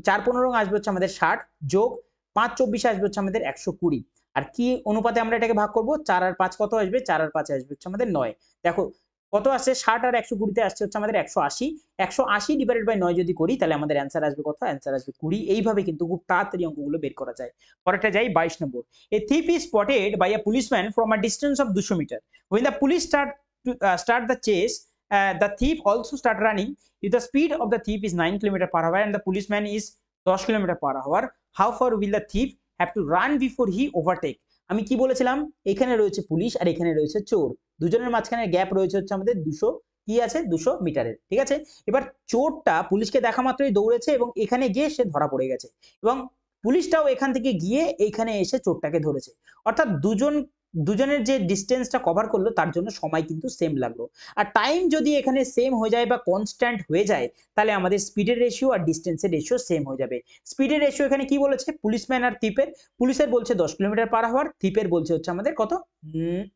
4 15 আসবে হচ্ছে আমাদের 60 যোগ 5 24 আসবে হচ্ছে আমাদের 120। আর কি অনুপাতে আমরা এটাকে ভাগ করব, 4 আর 5 কত আসবে, 4 আর 5 আসবে হচ্ছে আমাদের 9। দেখো কত আসছে, 60 আর 120 আসছে হচ্ছে আমাদের 180। 180 ডিভাইডেড বাই 9 যদি করি তাহলে আমাদের অ্যান্সার আসবে কত, অ্যান্সার আসবে 20। এইভাবে কিন্তু খুব তাড়াতাড়ি অঙ্কগুলো বের করা যায়। পরেরটা যাই 22 নম্বর। এ thief is spotted by a policeman from a distance of 200 meter. When the police start the chase, the thief also start running. If the speed of the thief is 9 km/h and the policeman is 10 km/h, how far will the thief have to run before he overtake? আমি কি বলেছিলাম, এখানে রয়েছে police আর এখানে রয়েছে চোর, দুজনের মাঝখানে গ্যাপ রয়েছে হচ্ছে আমাদের 200 কি আছে 200 মিটারের, ঠিক আছে। এবার চোরটা পুলিশকে দেখা মাত্রই দৌড়েছে এবং এখানে গিয়ে সে ধরা পড়ে গেছে, এবং পুলিশটাও এখান থেকে গিয়ে এইখানে এসে চোরটাকে ধরেছে। অর্থাৎ দুজনের যে ডিস্টেন্সটা কভার করলো তার জন্য সময় কিন্তু সেম লাগলো। আর টাইম যদি এখানে সেম হয়ে যায় বা কনস্ট্যান্ট হয়ে যায় তাহলে আমাদের স্পিডের রেশিও আর ডিস্টেন্সের রেশিও সেম হয়ে যাবে। স্পিডের রেশিও এখানে কি বলেছে, পুলিশম্যান আর থিপের, পুলিশের বলছে 10 km/h, থিপের বলছে হচ্ছে আমাদের কত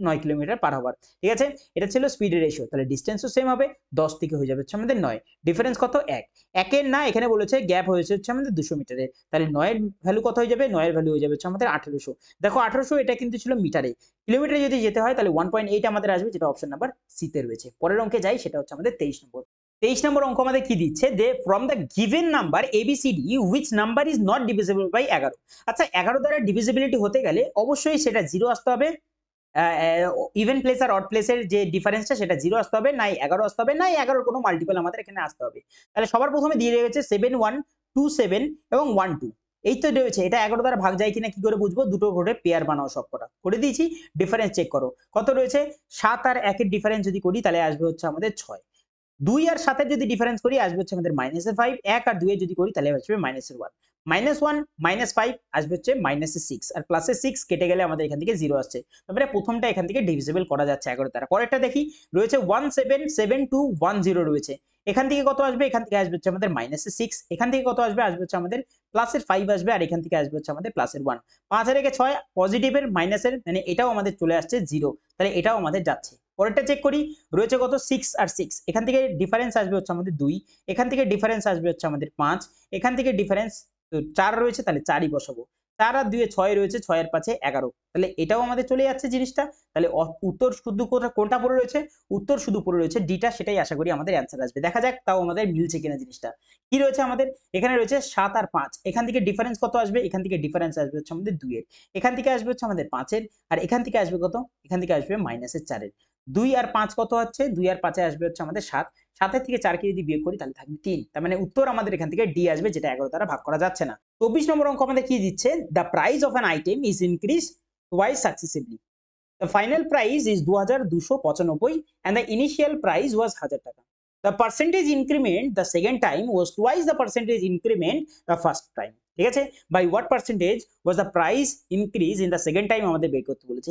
9 km/h, ঠিক আছে। এটা ছিল স্পিডের রেশিও, তাহলে ডিস্টেন্সও সেম হবে, 10 থেকে হয়ে যাবে হচ্ছে আমাদের 9, ডিফারেন্স কত 1। একের না, এখানে বলেছে গ্যাপ হয়েছে হচ্ছে আমাদের 200 মিটারের, তাহলে 9 এর ভ্যালু কত হয়ে যাবে, 9 এর ভ্যালু হয়ে যাবে হচ্ছে আমাদের 1800। দেখো 1800 এটা কিন্তু ছিল মিটারে, কিলোমিটারে যদি যেতে হয় তাহলে 1.8 আমাদের আসবে, যেটা অপশন নাম্বার সি তে রয়েছে। পরের অঙ্কে যাই, সেটা হচ্ছে আমাদের 23 নম্বর। 23 নম্বর অঙ্ক আমাদের কি দিচ্ছে, যে from the given number A B C D which number is not divisible by 11। আচ্ছা 11 দ্বারা ডিভিজিবিলিটি হতে গেলে অবশ্যই সেটা 0 আসতে হবে, ইভেন প্লেস আর অড প্লেসের যে ডিফারেন্সটা সেটা 0 আসতে হবে, নাই 11 আসতে হবে, নাই 11 কোনো মাল্টিপল আমাদের এখানে আসতে হবে। তাহলে সবার প্রথমে দিয়ে রয়েছে 7 1 2 7 এবং 1 2, এই তো রয়েছে। এটা 11 দ্বারা ভাগ যায় কিনা কি করে বুঝবো, দুটো করে পেয়ার বানাও, সব কটা করে দিয়েছি, ডিফারেন্স চেক করো কত রয়েছে। 7 আর 1 এর ডিফারেন্স যদি করি তাহলে আসবে হচ্ছে আমাদের 6, 2 আর 7 এর যদি ডিফারেন্স করি আসবে হচ্ছে আমাদের -5, 1 আর 2 এর যদি করি তাহলে আসবে -1, -1 -5 আসবে হচ্ছে -6, আর +6 কেটে গেলে আমাদের এখান থেকে 0 আসছে। তারপরে প্রথমটা এখান থেকে ডিভিজিবল করা যাচ্ছে 11 দ্বারা। পরেরটা দেখি, রয়েছে 177210 রয়েছে, এখান থেকে কত আসবে, এখান থেকে আসবে হচ্ছে আমাদের -6, এখান থেকে কত আসবে, আসবে হচ্ছে আমাদের +5 আসবে, আর এখান থেকে আসবে হচ্ছে আমাদের +1। 5 আর 6 পজিটিভের মাইনাসের, মানে এটাও আমাদের চলে আসছে 0, তাহলে এটাও আমাদের যাচ্ছে। পরেরটা চেক করি, রয়েছে কত 6 আর 6, এখান থেকে ডিফারেন্স আসবে হচ্ছে আমাদের 2, এখান থেকে ডিফারেন্স আসবে হচ্ছে আমাদের 5, এখান থেকে ডিফারেন্স 4 রয়েছে, তাহলে 4ই বসাবো। 4 আর 2 এ 6 রয়েছে, 6 এর 5 এ 11, তাহলে এটাও আমাদের চলে যাচ্ছে জিনিসটা। তাহলে উত্তর শুধু কোনটা পড়ে রয়েছে, উত্তর শুধু পড়ে রয়েছে ডিটা, সেটাই আশা করি আমাদের অ্যান্সার আসবে। দেখা যাক তাও আমাদের মিলছে কিনা জিনিসটা। কি রয়েছে আমাদের এখানে, রয়েছে 7 আর 5, এখান থেকে ডিফারেন্স কত আসবে, এখান থেকে ডিফারেন্স আসবে হচ্ছে আমাদের 2 এর, এখান থেকে আসবে হচ্ছে আমাদের 5 এর, আর এখান থেকে আসবে কত, এখান থেকে আসবে -4 এর। 2 আর 5 কত হচ্ছে, 2 আর 5 এ আসবে হচ্ছে আমাদের 7, 7 থেকে 4 কে যদি বিয়োগ করি তাহলে থাকবে 3, তার মানে উত্তর আমাদের এখান থেকে ডি আসবে, যেটা 11 দ্বারা ভাগ করা যাচ্ছে না। 24 নম্বর অঙ্ক আমাদের কি দিচ্ছে, the price of an item is increase twice successively, the final price is 2295 and the initial price was 1000 টাকা। The percentage increment the second time was twice the percentage increment the first time, ঠিক আছে। by what percentage was the price increase in the second time আমাদের বের করতে বলেছে।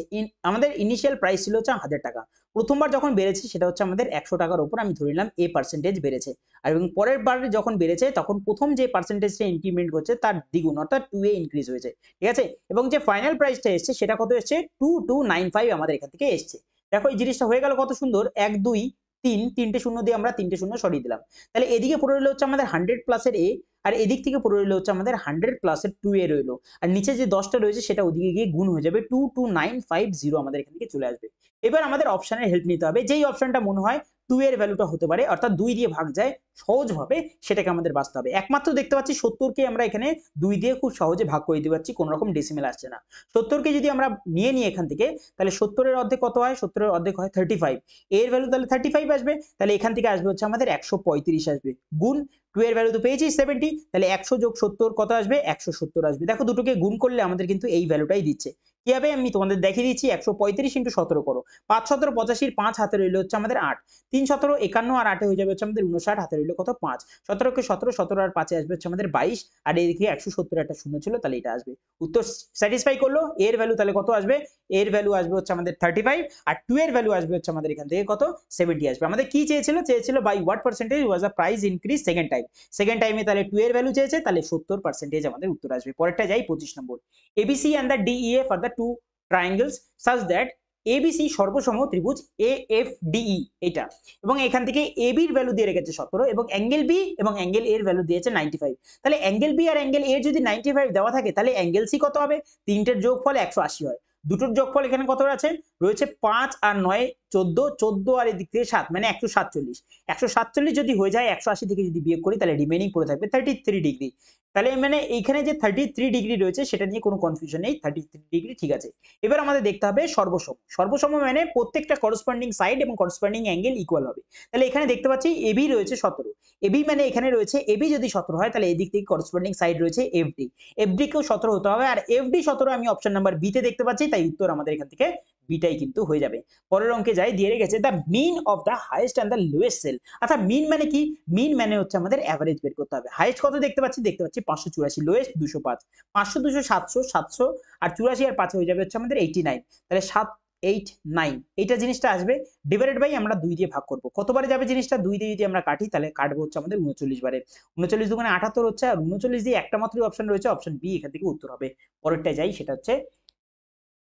আমাদের initial price ছিল হচ্ছে 1000 টাকা, প্রথমবার যখন বেড়েছে সেটা হচ্ছে আমাদের 100 টাকার উপর আমি ধরে নিলাম এ পার্সেন্টেজ বেড়েছে, আর এবং পরের বার যখন বেড়েছে তখন প্রথম যে পার্সেন্টেজটা ইনক্রিমেন্ট করছে তার দ্বিগুণ অর্থাৎ 2 এ ইনক্রিজ হয়েছে, ঠিক আছে। এবং যে ফাইনাল প্রাইসটা এসছে সেটা কত এসছে 2295 আমাদের এখান থেকে এসছে। দেখো এই জিনিসটা হয়ে গেল কত সুন্দর, 1 2 3, তিনটে শূন্য দিয়ে আমরা তিনটে শূন্য সরিয়ে দিলাম, তাহলে এদিকে পড়ে রইলো হচ্ছে আমাদের 100 প্লাসের এ, আর এদিক থেকে পড়ে রইলো হচ্ছে আমাদের 100 প্লাসের 2 এ রইলো, আর নিচে যে 10টা রয়েছে সেটা ওদিকে গিয়ে গুণ হয়ে যাবে, 22950 আমাদের এখান থেকে চলে আসবে। এবার আমাদের অপশনের হেল্প নিতে হবে, যেই অপশনটা মনে হয় 2 এর ভ্যালুটা হতে পারে, অর্থাৎ 2 দিয়ে ভাগ যায় সহজভাবে, সেটাকে আমাদের বাঁচতে হবে। একমাত্র দেখতে পাচ্ছি 70 কে আমরা এখানে 2 দিয়ে খুব সহজে ভাগ করে দিতে পারছি, কোনো রকম ডেসিমেল আসছে না। 70 কে যদি আমরা নিয়ে নিই এখান থেকে, তাহলে 70 এর অর্ধেক কত হয়? 70 এর অর্ধেক হয় 35। এর ভ্যালু তাহলে 35 আসবে, তাহলে এখান থেকে আসবে হচ্ছে আমাদের 135 আসবে, গুণ 2 এর ভ্যালু তো পেয়েছি 70, তাহলে 100 যোগ 70 কত আসবে? 170 আসবে। দেখো দুটোকে গুণ করলে আমাদের কিন্তু এই ভ্যালুটাই দিচ্ছে। কি হবে আমি তোমাদের দেখিয়ে দিচ্ছি, 135 ইন্টু 17 করো, 5 17 85, 5 হাতে রইল হচ্ছে আমাদের 8, 3 17 51 আর 8 হয়ে যাবে হচ্ছে আমাদের 59, হাতে রইল কত? 5। 17 কে 17, 17 আর 5 আসবে হচ্ছে আমাদের 22, আর এদিকে 170 একটা শূন্য ছিল, তাহলে এটা আসবে। উত্তর স্যাটিসফাই করলো। এর ভ্যালু তাহলে কত আসবে? এর ভ্যালু আসবে হচ্ছে আমাদের 35, আর 2 এর ভ্যালু আসবে হচ্ছে আমাদের এখান থেকে কত? 70 আসবে। আমাদের কি চেয়েছিল? চেয়েছিল by what percentage was the price increase second time. Second টাইমে তাহলে 2 এর ভ্যালু চেয়েছে, তাহলে 70% আমাদের উত্তর আসবে। পরেরটা যাই 25 নম্বর। ABC and the DEF are the two triangles such that ABC সর্বসম ত্রিভুজ AFDE এটা, এবং এখান থেকে AB এর ভ্যালু দিয়ে রেখেছে 17, এবং অ্যাঙ্গেল B এবং অ্যাঙ্গেল A এর ভ্যালু দিয়েছে 95। তাহলে অ্যাঙ্গেল B আর অ্যাঙ্গেল A যদি 95 দেওয়া থাকে, তাহলে অ্যাঙ্গেল C কত হবে? তিনটের যোগফল 180 হয়। দুটোর যোগফল এখানে কত আছে? রয়েছে 5 আর 9 14, 14 আর এদিক থেকে 7, মানে 147। 147 যদি হয়ে যায় 180 থেকে যদি বিয়োগ করি, তাহলে রিমেইনিং পড়ে থাকবে 33 ডিগ্রি। তাহলে মানে এইখানে যে 33 ডিগ্রি রয়েছে সেটা নিয়ে কোনো কনফিউশন নেই, 33 ডিগ্রি ঠিক আছে। এবার আমাদের দেখতে হবে সর্বসম। সর্বসম মানে প্রত্যেকটা করসপন্ডিং সাইড এবং করসপন্ডিং অ্যাঙ্গেল ইকুয়াল হবে। তাহলে এখানে দেখতে পাচ্ছি এবি রয়েছে 17, এবি মানে এখানে রয়েছে এবি যদি 17 হয়, তাহলে এদিক থেকে করসপন্ডিং সাইড রয়েছে এফডি, এফডি কেও 17 হতে হবে, আর এফডি 17 আমি অপশন নাম্বার বি তে দেখতে পাচ্ছি, তাই উত্তর আমাদের এখান থেকে বিটাই কিন্তু হয়ে যাবে। পরের অঙ্কে যাই, দিয়ে রেখেছে the mean of the highest and the lowest cell. আচ্ছা মিন মানে কি? মিন মানে হচ্ছে আমাদের অ্যাভারেজ বের করতে হবে। হাইয়েস্ট কত দেখতে পাচ্ছি? দেখতে পাচ্ছি 584, লোয়েস্ট 205, 500 200 700, 700 আর 84 আর 5 হয়ে যাবে হচ্ছে আমাদের 89, তাহলে 789 এইটা জিনিসটা আসবে, ডিভাইডেড বাই আমরা 2 দিয়ে ভাগ করব। কতবারে যাবে জিনিসটা? 2 দিয়ে যদি আমরা কাটি, তাহলে কাটবো হচ্ছে আমাদের 39 বারে। 39 দুগুণে 78 হচ্ছে, আর 39 দিয়ে একটা মাত্র অপশন রয়েছে, অপশন বি এখান থেকে উত্তর হবে। পরেরটা যাই, সেটা হচ্ছে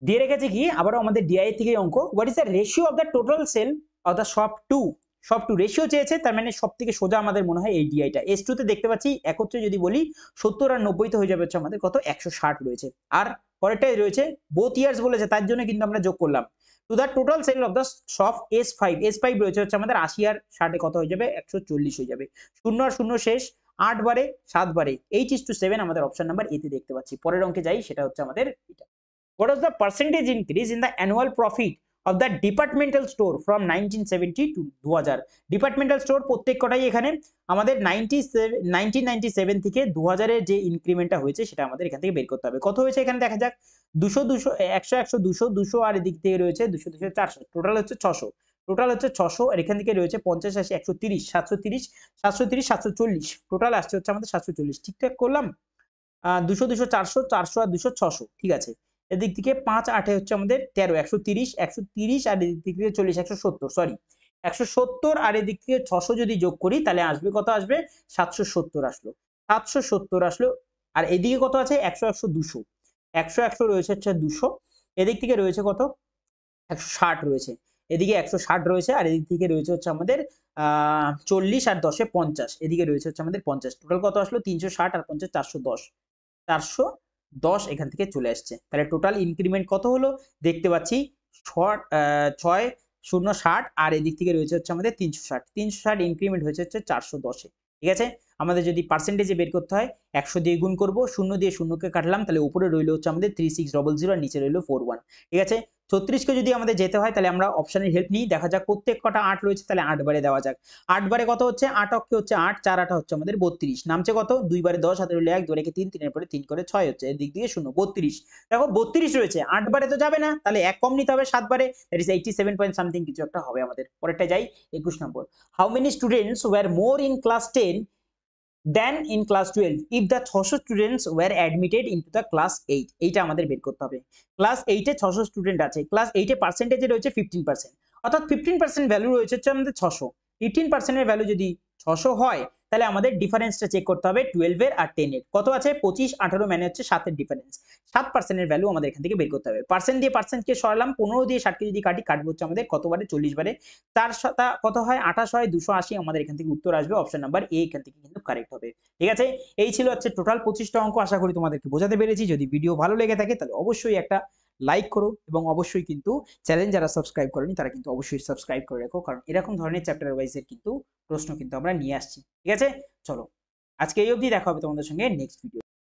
দিয়ে রেখেছে কি আবারও আমাদের ডিআই থেকে অঙ্ক, what is the ratio of the total sell of the সব টু। সব টু রেশিও চেয়েছে, তার মানে সব থেকে সোজা আমাদের মনে হয় এই ডিআইটা। এস টু তে দেখতে পাচ্ছি একত্রে যদি বলি 70 আর 90 তো হয়ে যাবে হচ্ছে আমাদের কত? 160 রয়েছে। আর পরেরটাই রয়েছে বোথ ইয়ার্স বলেছে, তার জন্য কিন্তু আমরা যোগ করলাম to the total sell of the shop S5, S5 রয়েছে হচ্ছে আমাদের 80 আর 60 কত হয়ে যাবে? 140 হয়ে যাবে। 0 আর 0 শেষ, 8 বারে 7 বারে 8:7 আমাদের অপশন নাম্বার এ তে দেখতে পাচ্ছি। পরের অঙ্কে যাই, সেটা হচ্ছে আমাদের এটা। What was the percentage increase in the annual profit of the departmental store from 1970 to 2000? Departmental store প্রত্যেক কটাই এখানে আমাদের 1997 থেকে 2000 এর যে ইনক্রিমেন্টটা হয়েছে সেটা আমাদের এখান থেকে বের করতে হবে। কত হয়েছে এখানে দেখা যাক, 200 200 100 100 200 200 আর এদিক থেকে রয়েছে 200 200 400, টোটাল হচ্ছে 600। টোটাল হচ্ছে 600, আর এখান থেকে রয়েছে 50 80 130 730 730 740, টোটাল আসছে হচ্ছে আমাদের 740। ঠিকঠাক করলাম? 200 200 400 400 আর 200 600, ঠিক আছে। এদিক থেকে 5 8 হচ্ছে আমাদের 13 130 130, আর এদিক থেকে 40 170, সরি 170, আর এদিক থেকে 600 যদি যোগ করি, তাহলে আসবে কত? আসবে 770 আসলো, 770 আসলো। আর এদিকে কত আছে? 100 100 200, 100 100 রয়েছে হচ্ছে 200, এদিক থেকে রয়েছে কত? 160 রয়েছে, এদিকে 160 রয়েছে, আর এদিক থেকে রয়েছে হচ্ছে আমাদের 40 আর 10 এ 50, এদিকে রয়েছে হচ্ছে আমাদের 50, টোটাল কত আসলো? 360 আর 50 410, 410 এখান থেকে চলে আসছে। তাহলে টোটাল ইনক্রিমেন্ট কত হলো? দেখতে পাচ্ছি 6060, আর এদিক থেকে রয়েছে হচ্ছে আমাদের 360, 360 ইনক্রিমেন্ট হয়েছে হচ্ছে 410 এ। ঠিক আছে, আমাদের যদি পার্সেন্টেজে বের করতে হয় 100 দিয়ে গুণ করব, 0 দিয়ে 0 কে কাটলাম, তাহলে উপরে রইলো হচ্ছে আমাদের 3600 আর নিচে রইলো 41। ঠিক আছে, 36 কে যদি আমাদের যেতে হয়, তাহলে আমরা অপশনের হেল্প নিই, দেখা যাক প্রত্যেক কটা 8 রয়েছে, তাহলে 8 বারে দেওয়া যাক। 8 বারে কত হচ্ছে? 8 অক্ষে হচ্ছে 8, 4 8 হচ্ছে আমাদের 32, নামছে কত? 2 বারে 10, হাতে রইলো 1, 2 রেখে 3, 3 এর পরে 3 করে 6 হচ্ছে, এদিক দিয়ে 0 32। দেখো 32 রয়েছে, 8 বারে তো যাবে না, তাহলে 1 কম নিতে হবে 7 বারে, দ্যাট ইজ 87 পয়েন্ট সামথিং কিছু একটা হবে আমাদের। পরেরটা যাই 21 নম্বর। How many students were more in class 10 then in class 12 if the 600 students were admitted into the class 8? এইটা আমাদের বের করতে হবে। ক্লাস 8 এ 600 স্টুডেন্ট আছে, ক্লাস 8 এ পার্সেন্টেজে রয়েছে 15%, অর্থাৎ 15% ভ্যালু রয়েছে হচ্ছে আমাদের 600। 15% এর ভ্যালু যদি 600 হয়, তাহলে আমাদের ডিফারেন্সটা চেক করতে হবে 12 এর আর 10 এর। কত আছে? 25 18, মানে হচ্ছে 7 এর ডিফারেন্স। 7% এর ভ্যালু আমাদের এখান থেকে বের করতে হবে। পার্সেন্ট দিয়ে পার্সেন্টকে সরালাম, 15 দিয়ে 60 কে যদি কাটি, কাটবো হচ্ছে আমাদের কতবারে? 40 বারে। 4 7 কত হয়? 28 হয়, 280 আমাদের এখান থেকে উত্তর আসবে, অপশন নাম্বার এ এখান থেকে কিন্তু কারেক্ট হবে। ঠিক আছে, এই ছিল হচ্ছে টোটাল 25টা অঙ্ক। আশা করি তোমাদেরকে বোঝাতে পেরেছি। যদি ভিডিও ভালো লেগে থাকে, তাহলে অবশ্যই একটা লাইক করো এবং অবশ্যই কিন্তু চ্যানেল যারা সাবস্ক্রাইব করেনি তারা কিন্তু অবশ্যই সাবস্ক্রাইব করে রাখো, কারণ এরকম ধরনের চ্যাপ্টার ওয়াইজের কিন্তু প্রশ্ন কিন্তু আমরা নিয়ে আসছি। ঠিক আছে, চলো আজকে এই অবধি, দেখা হবে তোমাদের সঙ্গে নেক্সট ভিডিও।